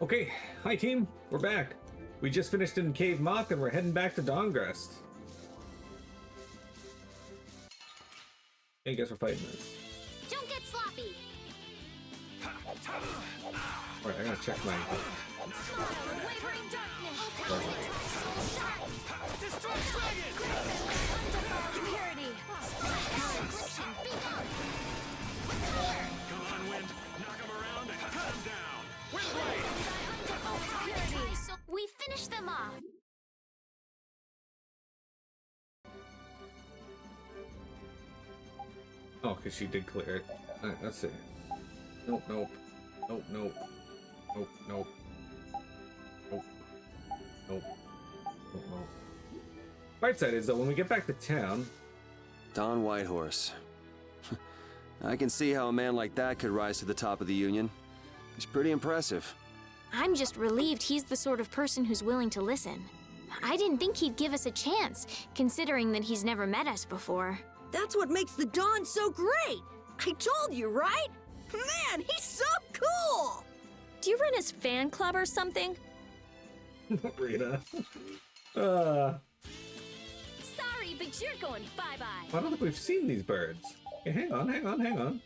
Okay, hi team, we're back. We just finished in Cave Moth and we're heading back to Dawngrest. I guess we're fighting this. Don't get sloppy. Alright, I gotta check my... Wavering darkness. Destroy dragon! Undefiled purity. Affliction, be gone. Come on, Wind. Knock him around and cut him down. Windblade! Undefiled purity. So we finish them off. Oh, because she did clear it. Alright, let's see. Nope, nope. Nope, nope. Nope, nope. Nope. Nope. Nope, nope. Bright side is, though, when we get back to town... Don Whitehorse. I can see how a man like that could rise to the top of the Union. He's pretty impressive. I'm just relieved he's the sort of person who's willing to listen. I didn't think he'd give us a chance, considering that he's never met us before. That's what makes the Dawn so great! I told you, right? Man, he's so cool! Do you run his fan club or something? Rita. Sorry, but you're going bye-bye. I don't think we've seen these birds. Okay, hang on, hang on, hang on.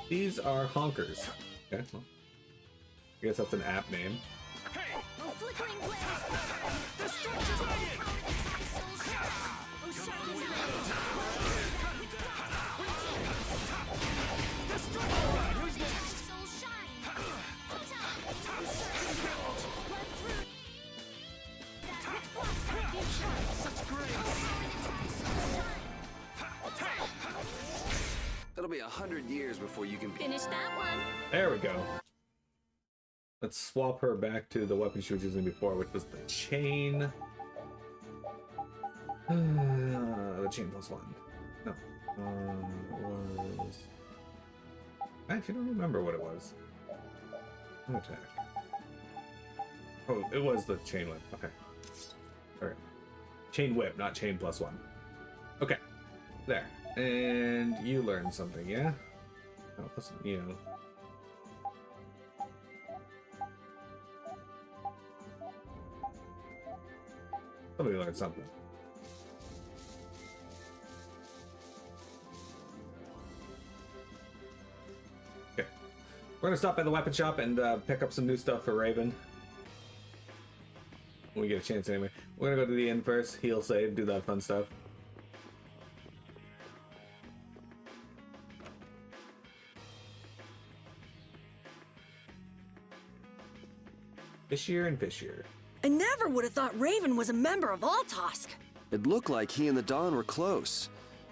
These are honkers. Okay, well, I guess that's an app name. Hey! Oh, flickering blaze. Destroy dragon! Oh, shining Who's next? soul shine. Run through. That blocks our future. Such grace! That'll be 100 years before you can... Finish that one. There we go. Let's swap her back to the weapon she was using before, which was the chain. The chain +1. No. It was... I actually don't remember what it was. Attack. Oh, it was the chain whip. Okay. Alright. Chain whip, not chain +1. Okay. There. And you learned something, yeah? Oh, listen, you know. Somebody learned something. Okay. We're gonna stop by the weapon shop and pick up some new stuff for Raven. When we get a chance anyway. We're gonna go to the inn first, heal, save, do that fun stuff. Fishier and fishier. I never would have thought Raven was a member of Altosk. It looked like he and the Don were close.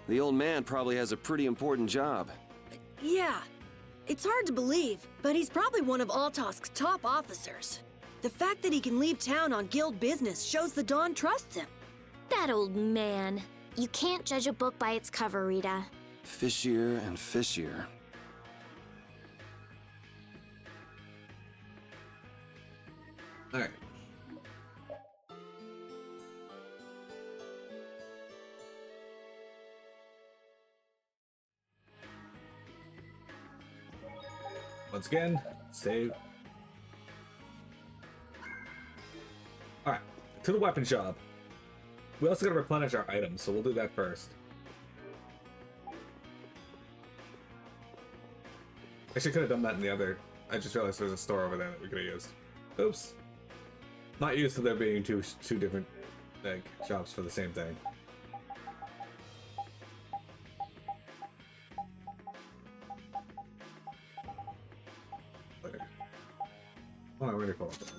The old man probably has a pretty important job. Yeah, it's hard to believe, but he's probably one of Altosk's top officers. The fact that he can leave town on guild business shows the Dawn trusts him. That old man. You can't judge a book by its cover, Rita. Fishier and fishier. Alright. Once again, save. Alright, to the weapon shop. We also gotta replenish our items, so we'll do that first. Actually, could have done that in the other. I just realized there's a store over there that we could have used. Oops. Not used to there being two different like shops for the same thing. Later. Oh, I already called it.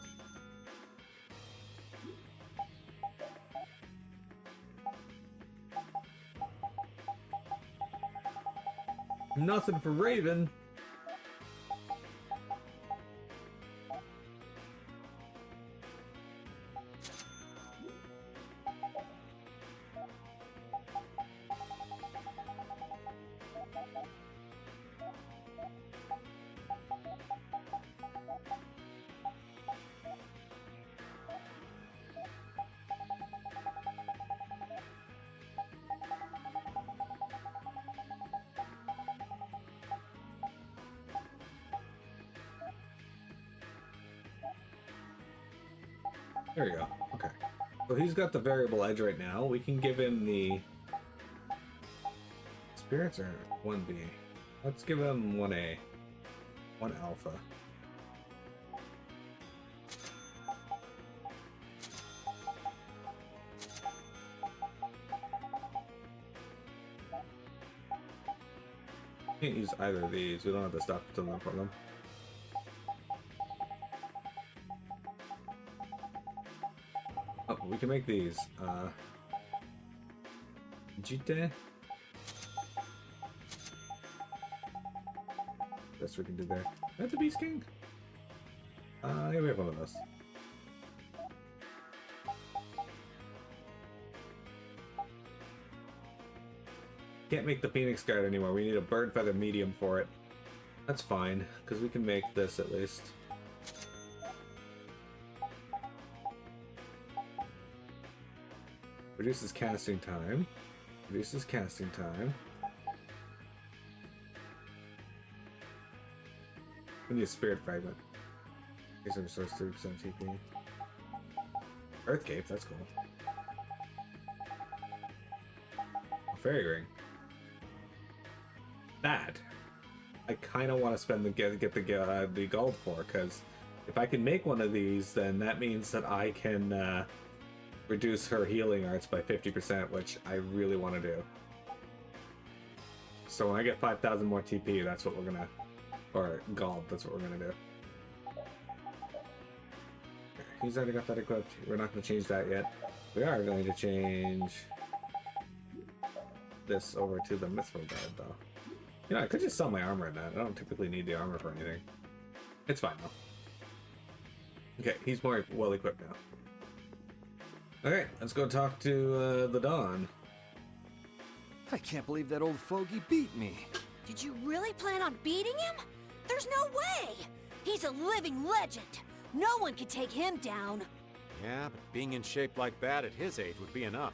Nothing for Raven. There we go. Okay. So he's got the variable edge right now. We can give him the spirits or 1B. Let's give him 1A. 1 alpha. Can't use either of these. We don't have the stuff to learn from them. Oh, we can make these. Jite. That's what we can do there. Is that the Beast King? Yeah, we have one of those. Can't make the Phoenix Guard anymore. We need a bird feather medium for it. That's fine, because we can make this at least. Reduces casting time. Reduces casting time. We need a spirit fragment. Gives him source 3% TP. Earth Cape, that's cool. A fairy ring. That I kind of want to spend the get the gold for, because if I can make one of these, then that means that I can reduce her healing arts by 50%, which I really want to do. So when I get 5,000 more TP, that's what we're gonna, or gold, that's what we're gonna do. He's already got that equipped. We're not going to change that yet. We are going to change this over to the Mithril Guard, though. You know, I could just sell my armor in that. I don't typically need the armor for anything. It's fine, though. Okay, he's more well-equipped now. Okay, let's go talk to the Dawn. I can't believe that old fogey beat me. Did you really plan on beating him? There's no way! He's a living legend. No one could take him down. Yeah, but being in shape like that at his age would be enough.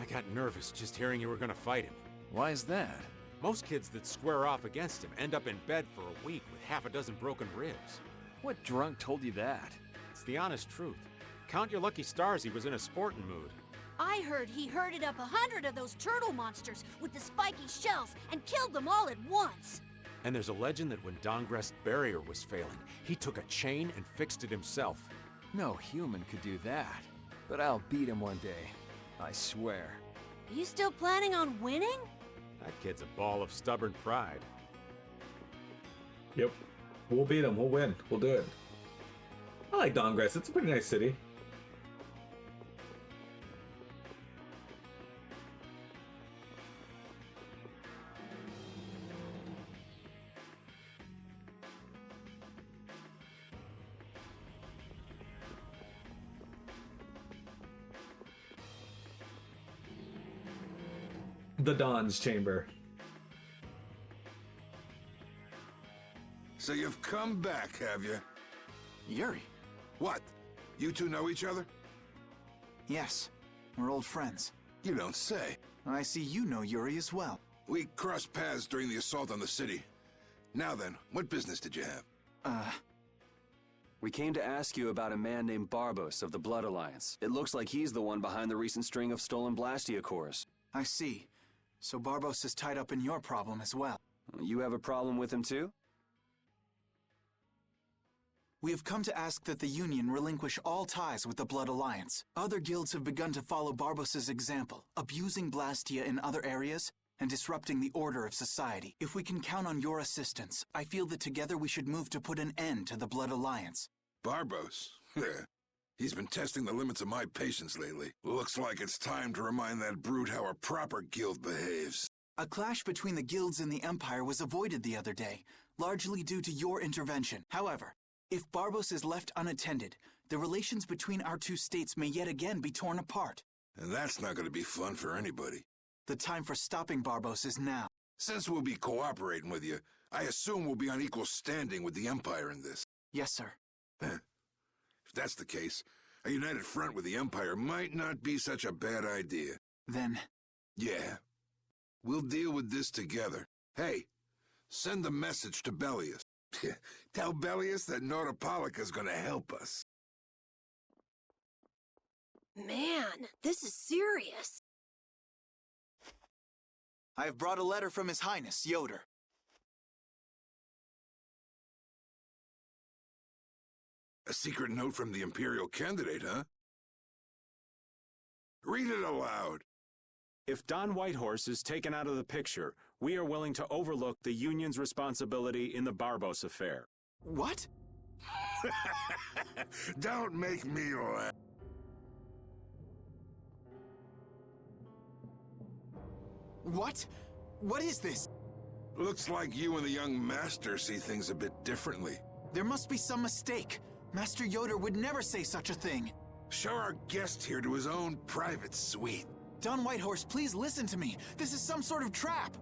I got nervous just hearing you were gonna fight him. Why is that? Most kids that square off against him end up in bed for a week with half a dozen broken ribs. What drunk told you that? It's the honest truth. Count your lucky stars he was in a sporting mood. I heard he herded up 100 of those turtle monsters with the spiky shells and killed them all at once. And there's a legend that when Dongrest's barrier was failing, he took a chain and fixed it himself. No human could do that. But I'll beat him one day. I swear. You still planning on winning? That kid's a ball of stubborn pride. Yep. We'll beat him. We'll win. We'll do it. I like Dongrest. It's a pretty nice city. The Dawn's Chamber. So you've come back, have you? Yuri? What? You two know each other? Yes. We're old friends. You don't say. I see you know Yuri as well. We crossed paths during the assault on the city. Now then, what business did you have? We came to ask you about a man named Barbos of the Blood Alliance. It looks like he's the one behind the recent string of stolen Blastia cores. I see. So Barbos is tied up in your problem as well. You have a problem with him too? We have come to ask that the Union relinquish all ties with the Blood Alliance. Other guilds have begun to follow Barbos's example, abusing Blastia in other areas and disrupting the order of society. If we can count on your assistance, I feel that together we should move to put an end to the Blood Alliance. Barbos? He's been testing the limits of my patience lately. Looks like it's time to remind that brute how a proper guild behaves. A clash between the guilds and the Empire was avoided the other day, largely due to your intervention. However, if Barbos is left unattended, the relations between our two states may yet again be torn apart. And that's not going to be fun for anybody. The time for stopping Barbos is now. Since we'll be cooperating with you, I assume we'll be on equal standing with the Empire in this. Yes, sir. If that's the case, a united front with the Empire might not be such a bad idea. Then... Yeah. We'll deal with this together. Hey, send a message to Bellius. Tell Bellius that Nordopolica's gonna help us. Man, this is serious. I have brought a letter from His Highness, Yoder. A secret note from the Imperial candidate, huh? Read it aloud. If Don Whitehorse is taken out of the picture, we are willing to overlook the Union's responsibility in the Barbos affair. What? Don't make me laugh. What? What is this? Looks like you and the young master see things a bit differently. There must be some mistake. Master Yoder would never say such a thing. Show our guest here to his own private suite. Don Whitehorse, please listen to me. This is some sort of trap.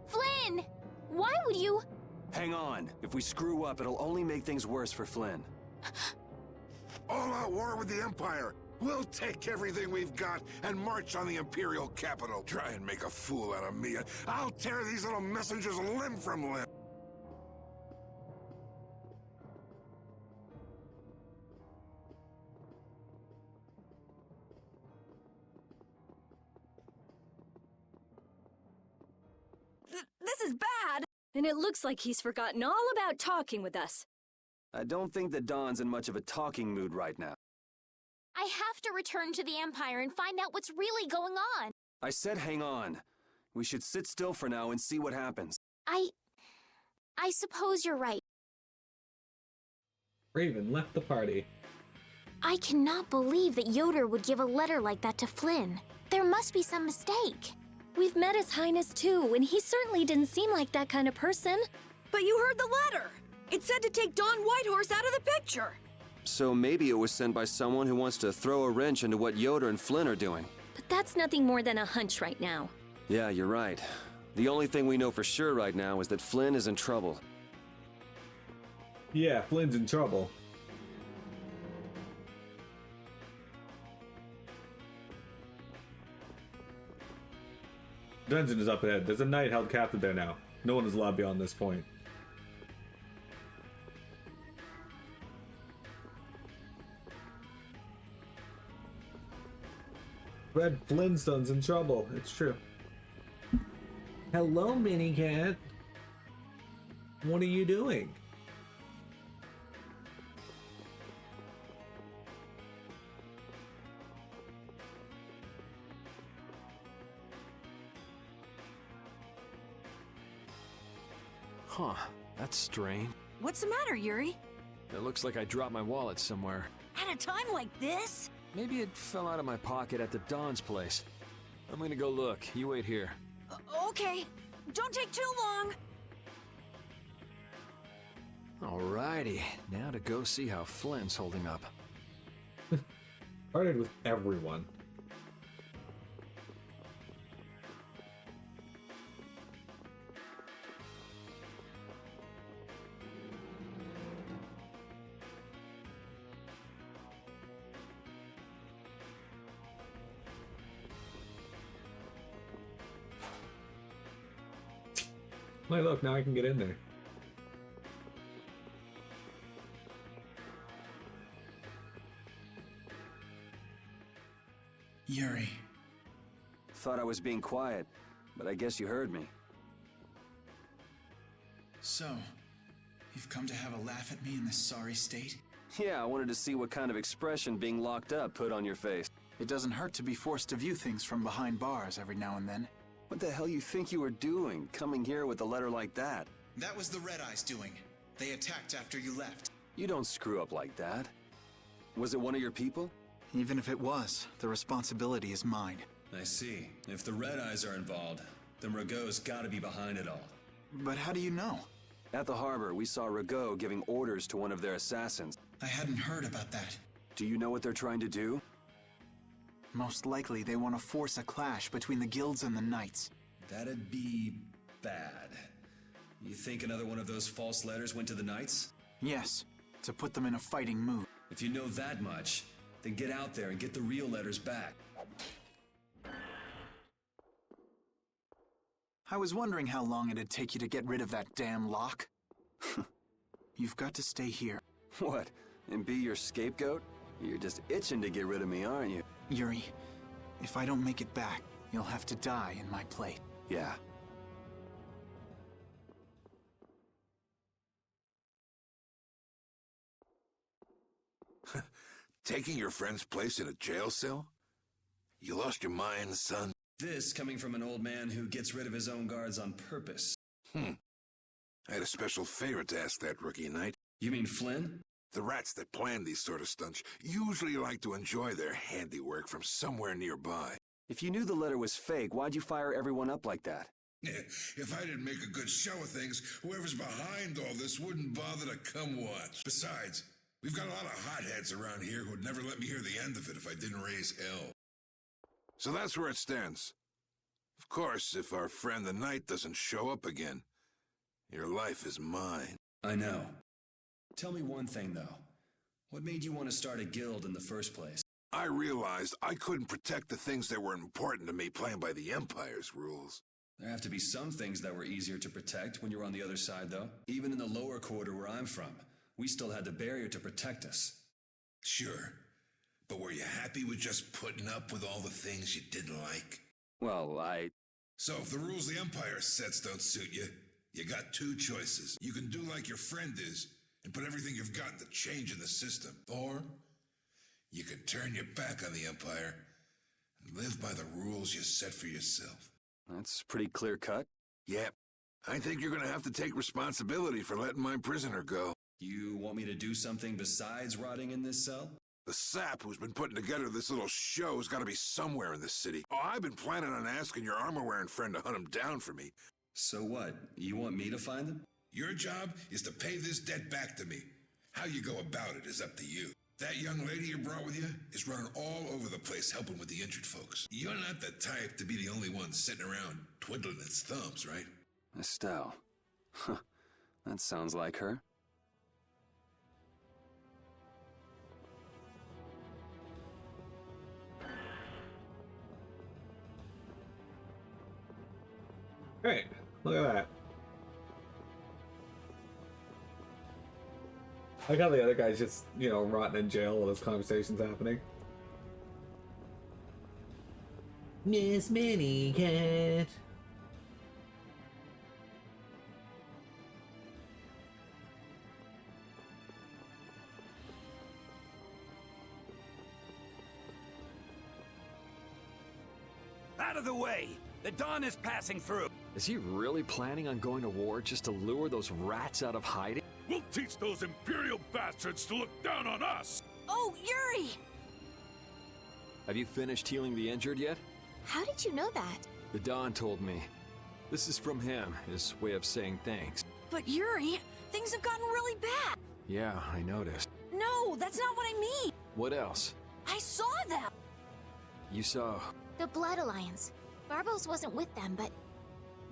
Flynn! Why would you... Hang on. If we screw up, it'll only make things worse for Flynn. All-out war with the Empire. We'll take everything we've got and march on the Imperial capital. Try and make a fool out of me. I'll tear these little messengers limb from limb. This is bad! And it looks like he's forgotten all about talking with us. I don't think that Don's in much of a talking mood right now. I have to return to the Empire and find out what's really going on. I said hang on. We should sit still for now and see what happens. I suppose you're right. Raven left the party. I cannot believe that Yoder would give a letter like that to Flynn. There must be some mistake. We've met His Highness too, and he certainly didn't seem like that kind of person. But you heard the letter! It said to take Don Whitehorse out of the picture! So maybe it was sent by someone who wants to throw a wrench into what Yoder and Flynn are doing. But that's nothing more than a hunch right now. Yeah, you're right. The only thing we know for sure right now is that Flynn is in trouble. Yeah, Flynn's in trouble. Dungeon is up ahead. There's a knight held captive there now. No one is allowed beyond this point. Red Flintstone's in trouble. It's true. Hello, Minicat. What are you doing? Huh, that's strange. What's the matter, Yuri? It looks like I dropped my wallet somewhere. At a time like this? Maybe it fell out of my pocket at the Don's place. I'm gonna go look. You wait here. Okay. Don't take too long. Alrighty, now to go see how Flynn's holding up. Started with everyone. Hey, look, now I can get in there. Yuri. Thought I was being quiet, but I guess you heard me. So, you've come to have a laugh at me in this sorry state? Yeah, I wanted to see what kind of expression being locked up put on your face. It doesn't hurt to be forced to view things from behind bars every now and then. What the hell you think you were doing, coming here with a letter like that? That was the Red Eyes doing. They attacked after you left. You don't screw up like that. Was it one of your people? Even if it was, the responsibility is mine. I see. If the Red Eyes are involved, then Rago's gotta be behind it all. But how do you know? At the harbor, we saw Rago giving orders to one of their assassins. I hadn't heard about that. Do you know what they're trying to do? Most likely they want to force a clash between the guilds and the knights. That'd be bad. You think another one of those false letters went to the knights? Yes, to put them in a fighting mood. If you know that much, then get out there and get the real letters back. I was wondering how long it'd take you to get rid of that damn lock. You've got to stay here. What? And be your scapegoat? You're just itching to get rid of me, aren't you? Yuri, if I don't make it back, you'll have to die in my place. Yeah. Taking your friend's place in a jail cell? You lost your mind, son? This coming from an old man who gets rid of his own guards on purpose. I had a special favor to ask that rookie knight. You mean Flynn? The rats that plan these sort of stunts usually like to enjoy their handiwork from somewhere nearby. If you knew the letter was fake, why'd you fire everyone up like that? If I didn't make a good show of things, whoever's behind all this wouldn't bother to come watch. Besides, we've got a lot of hotheads around here who'd never let me hear the end of it if I didn't raise hell. So that's where it stands. Of course, if our friend the knight doesn't show up again, your life is mine. I know. Tell me one thing, though. What made you want to start a guild in the first place? I realized I couldn't protect the things that were important to me playing by the Empire's rules. There have to be some things that were easier to protect when you're on the other side, though. Even in the lower quarter where I'm from, we still had the barrier to protect us. Sure. But were you happy with just putting up with all the things you didn't like? Well, So if the rules the Empire sets don't suit you, you got two choices. You can do like your friend is and put everything you've got into change in the system. Or you can turn your back on the Empire and live by the rules you set for yourself. That's pretty clear-cut. Yep. I think you're going to have to take responsibility for letting my prisoner go. You want me to do something besides rotting in this cell? The sap who's been putting together this little show's got to be somewhere in this city. Oh, I've been planning on asking your armor-wearing friend to hunt him down for me. So what? You want me to find them? Your job is to pay this debt back to me. How you go about it is up to you. That young lady you brought with you is running all over the place helping with the injured folks. You're not the type to be the only one sitting around twiddling its thumbs, right? Estelle. Huh. That sounds like her. Great. Look at that. I like how the other guy's just, you know, rotting in jail while this conversation's happening. Miss Minnie Cat. Out of the way! The Dawn is passing through! Is he really planning on going to war just to lure those rats out of hiding? We'll teach those Imperial bastards to look down on us! Oh, Yuri! Have you finished healing the injured yet? How did you know that? The Don told me. This is from him, his way of saying thanks. But Yuri, things have gotten really bad! Yeah, I noticed. No, that's not what I mean! What else? I saw them! You saw... The Blood Alliance. Barbos wasn't with them, but...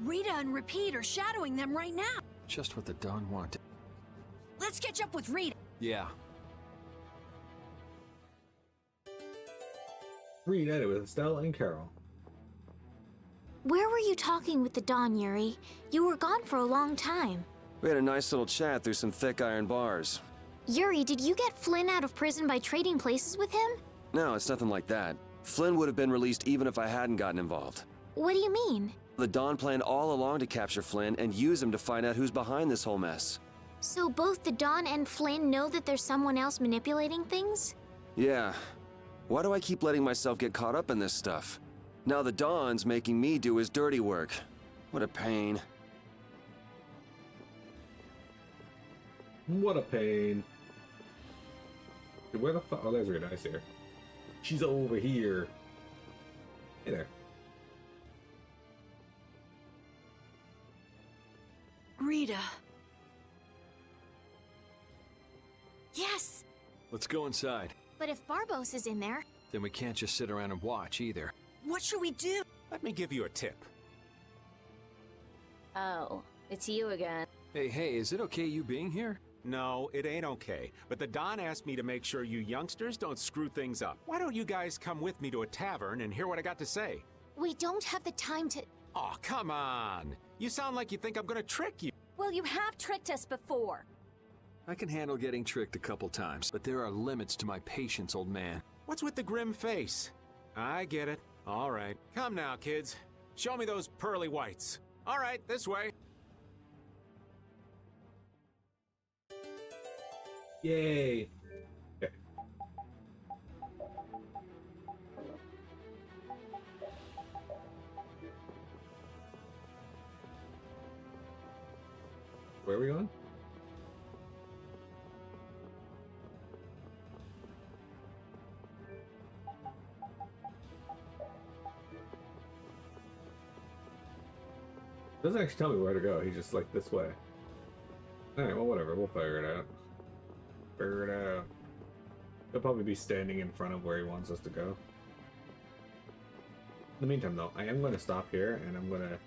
Rita and Repeat are shadowing them right now! just what the Don wanted. Let's catch up with Rita! Yeah. Reunited with Estelle and Carol. Where were you talking with the Don, Yuri? You were gone for a long time. We had a nice little chat through some thick iron bars. Yuri, did you get Flynn out of prison by trading places with him? No, it's nothing like that. Flynn would have been released even if I hadn't gotten involved. What do you mean? The Don planned all along to capture Flynn and use him to find out who's behind this whole mess. So both the Don and Flynn know that there's someone else manipulating things? Yeah. Why do I keep letting myself get caught up in this stuff? Now the Don's making me do his dirty work. What a pain. What a pain. Where the fuck? Oh, there's Rita. I see her. She's over here. Hey there. Rita. Yes! Let's go inside. But if Barbos is in there... Then we can't just sit around and watch either. What should we do? Let me give you a tip. Oh, it's you again. Hey, is it okay you being here? No, it ain't okay. But the Don asked me to make sure you youngsters don't screw things up. Why don't you guys come with me to a tavern and hear what I got to say? We don't have the time to... Oh, come on. You sound like you think I'm gonna trick you. Well, you have tricked us before. I can handle getting tricked a couple times, but there are limits to my patience, old man. What's with the grim face? I get it. All right. Come now, kids. Show me those pearly whites. All right, this way. Yay! Okay. Where are we going? Doesn't actually tell me where to go. He's just like this way. Alright, well, whatever. We'll figure it out. Figure it out. He'll probably be standing in front of where he wants us to go. In the meantime, though, I am going to stop here and I'm going to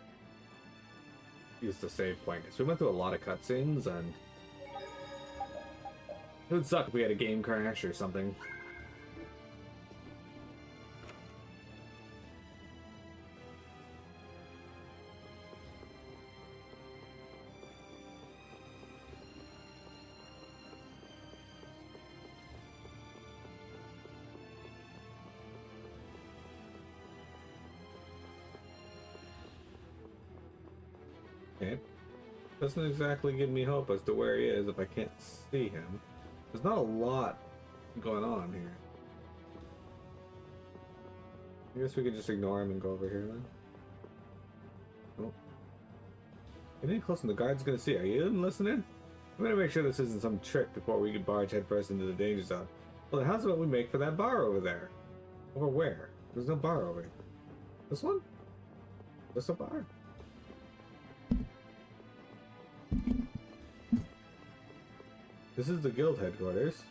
use the save point because we went through a lot of cutscenes and it would suck if we had a game crash or something. Okay. Doesn't exactly give me hope as to where he is if I can't see him. There's not a lot going on here. I guess we could just ignore him and go over here then. Oh. Get any closer and the guard's gonna see. Are you even listening? I'm gonna make sure this isn't some trick before we can barge headfirst into the danger zone. Well, then how's about we make for that bar over there? Over where? There's no bar over here. This one? Is this a bar? This is the guild headquarters.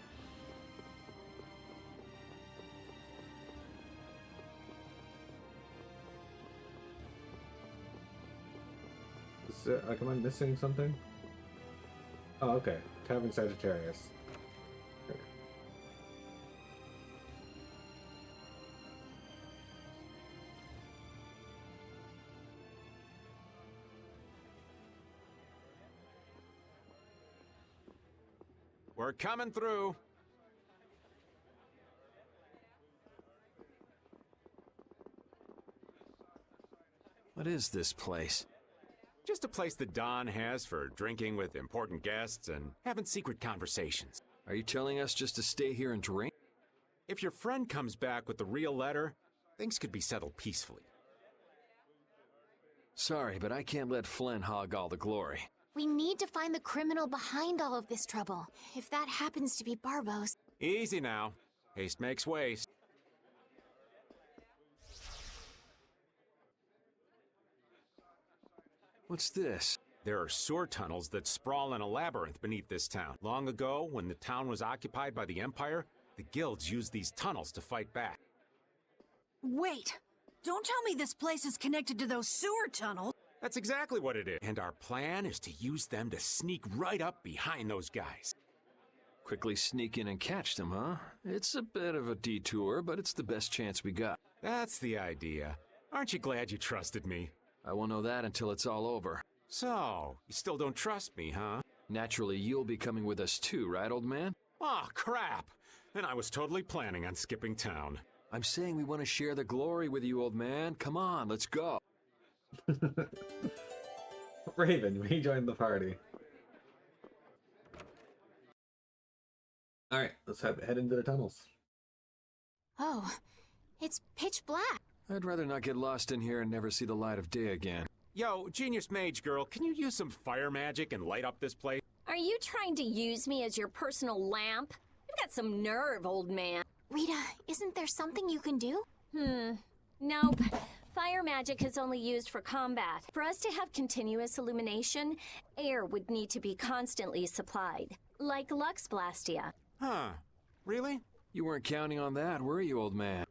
Is there, like, am I missing something? Oh, okay. Tavern Sagittarius. Okay. We're coming through. What is this place? Just a place the Don has for drinking with important guests and having secret conversations. Are you telling us just to stay here and drink? If your friend comes back with the real letter, things could be settled peacefully. Sorry, but I can't let Flynn hog all the glory. We need to find the criminal behind all of this trouble. If that happens to be Barbos. Easy now. Haste makes waste. What's this? There are sewer tunnels that sprawl in a labyrinth beneath this town. Long ago, when the town was occupied by the Empire, the guilds used these tunnels to fight back. Wait! Don't tell me this place is connected to those sewer tunnels! That's exactly what it is. And our plan is to use them to sneak right up behind those guys. Quickly sneak in and catch them, huh? It's a bit of a detour, but it's the best chance we got. That's the idea. Aren't you glad you trusted me? I won't know that until it's all over. So, you still don't trust me, huh? Naturally, you'll be coming with us too, right, old man? Aw, crap! And I was totally planning on skipping town. I'm saying we want to share the glory with you, old man. Come on, let's go. Raven, rejoin the party. Alright, let's head into the tunnels. Oh, it's pitch black. I'd rather not get lost in here and never see the light of day again. Yo, Genius Mage Girl, can you use some fire magic and light up this place? Are you trying to use me as your personal lamp? You've got some nerve, old man. Rita, isn't there something you can do? Nope. Fire magic is only used for combat. For us to have continuous illumination, air would need to be constantly supplied. Like Lux Blastia. Huh. Really? You weren't counting on that, were you, old man?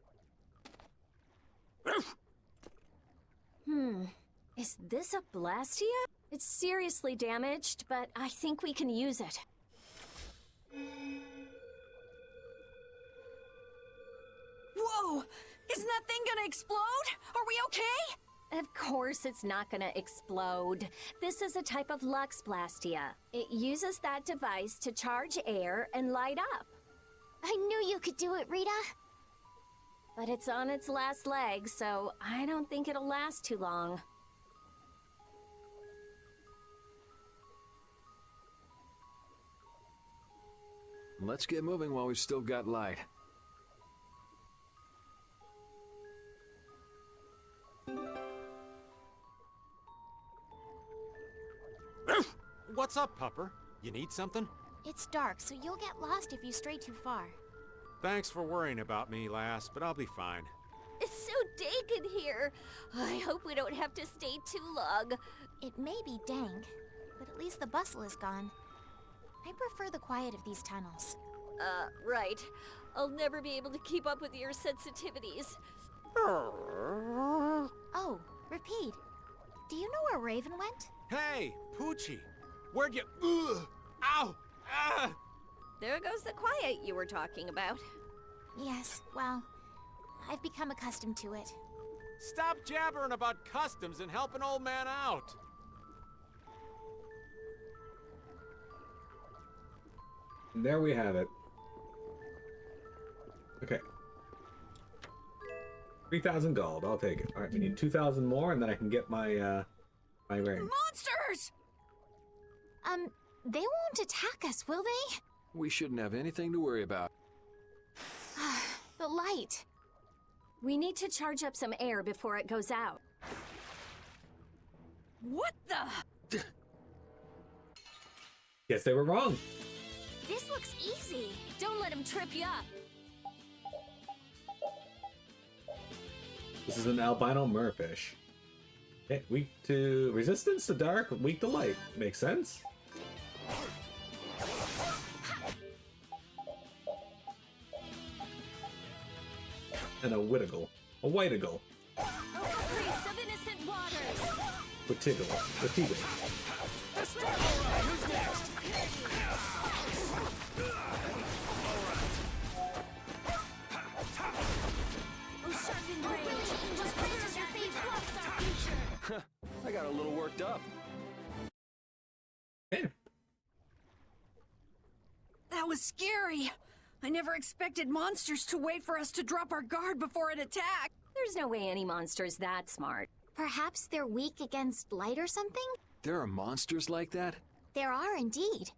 Is this a Blastia? It's seriously damaged, but I think we can use it. Whoa! Isn't that thing gonna explode? Are we okay? Of course it's not gonna explode. This is a type of Lux Blastia. It uses that device to charge air and light up. I knew you could do it, Rita. But it's on its last leg, so I don't think it'll last too long. Let's get moving while we've still got light. What's up, Pupper? You need something? It's dark, so you'll get lost if you stray too far. Thanks for worrying about me, lass, but I'll be fine. It's so dank in here. I hope we don't have to stay too long. It may be dank, but at least the bustle is gone. I prefer the quiet of these tunnels. Right. I'll never be able to keep up with your sensitivities. Oh, Repeat. Do you know where Raven went? Hey, Poochie! Where'd you... Ugh! Ow! Ah! There goes the quiet you were talking about. Yes, well, I've become accustomed to it. Stop jabbering about customs and help an old man out! And there we have it. Okay. 3,000 gold, I'll take it. Alright, we need 2,000 more and then I can get my, my ring. Monsters! They won't attack us, will they? We shouldn't have anything to worry about. The light. We need to charge up some air before it goes out. What the? Guess they were wrong. This looks easy. Don't let him trip you up. This is an albino merfish. Okay, weak to resistance to dark, weak to light. Makes sense. And a whittigle. A whitigle. Oh, priest of innocent waters! Whittigle. Whittigle. Who's next? Oh, sharpened rage! Just protect your face, blocks our future! I got a little worked up. Okay. That was scary. I never expected monsters to wait for us to drop our guard before an attack. There's no way any monster's that smart. Perhaps they're weak against light or something? There are monsters like that? There are indeed.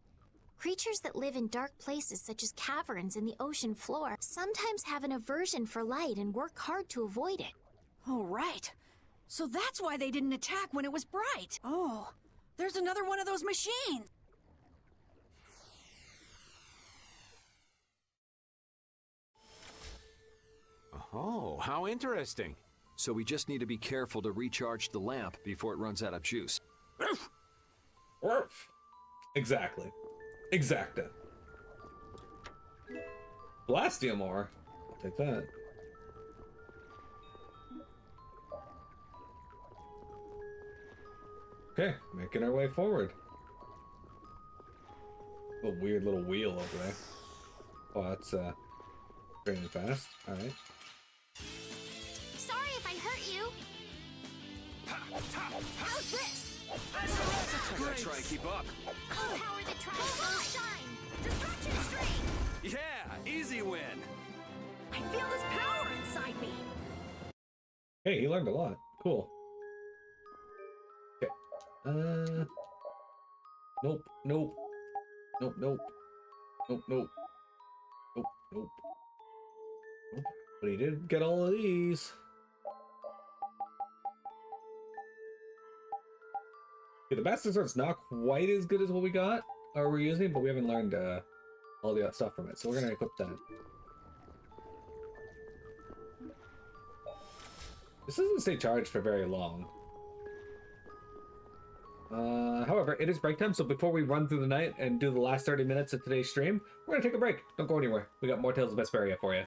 Creatures that live in dark places such as caverns in the ocean floor sometimes have an aversion for light and work hard to avoid it. Oh, right. So that's why they didn't attack when it was bright. Oh, there's another one of those machines. Oh, how interesting. So we just need to be careful to recharge the lamp before it runs out of juice. Exactly. Exacta. Blastiomore. I'll take that. Okay, making our way forward. A weird little wheel over there. Oh, that's turning fast. Alright. Sorry if I hurt you. How's this? I gotta try and keep up. Power the triangle shine. Destruction string. Yeah, easy win. I feel this power inside me. Hey, he learned a lot. Cool. Okay. Nope, nope. Nope, nope. Nope, nope. Nope, nope. Nope. But he did get all of these. Okay, the Bastard Sword's not quite as good as what we got, or we're using, but we haven't learned all the other stuff from it, so we're gonna equip that. This doesn't stay charged for very long. However, it is break time, so before we run through the night and do the last 30 minutes of today's stream, we're gonna take a break. Don't go anywhere. We got more Tales of Vesperia for you.